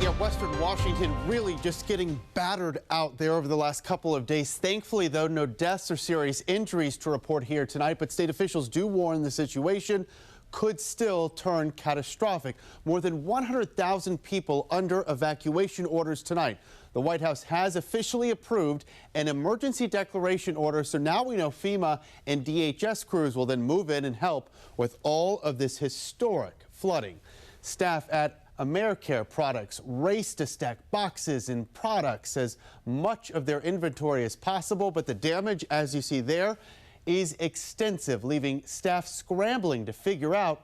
Yeah, Western Washington really just getting battered out there over the last couple of days. Thankfully, though, no deaths or serious injuries to report here tonight, but state officials do warn the situation could still turn catastrophic. More than 100,000 people under evacuation orders tonight. The White House has officially approved an emergency declaration order, so now we know FEMA and DHS crews will then move in and help with all of this historic flooding. Staff at AmeriCare Products race to stack boxes and products as much of their inventory as possible, but the damage, as you see there, is extensive, leaving staff scrambling to figure out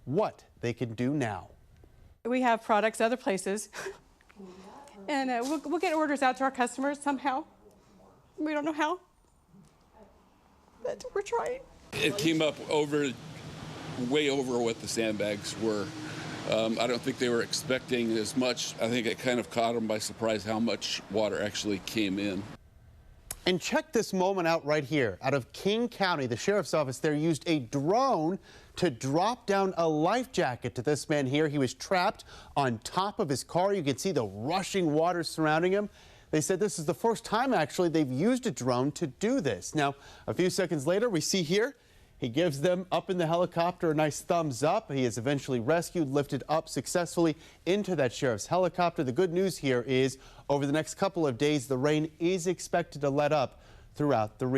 what they can do now. We have products other places, and we'll get orders out to our customers somehow. We don't know how, but we're trying. It came up way over what the sandbags were. I don't think they were expecting as much. I think it kind of caught them by surprise how much water actually came in. And check this moment out right here. Out of King County, the sheriff's office there used a drone to drop down a life jacket to this man here. He was trapped on top of his car. You can see the rushing water surrounding him. They said this is the first time actually they've used a drone to do this. Now, a few seconds later, we see here, he gives them up in the helicopter a nice thumbs up. He is eventually rescued, lifted up successfully into that sheriff's helicopter. The good news here is over the next couple of days, the rain is expected to let up throughout the region.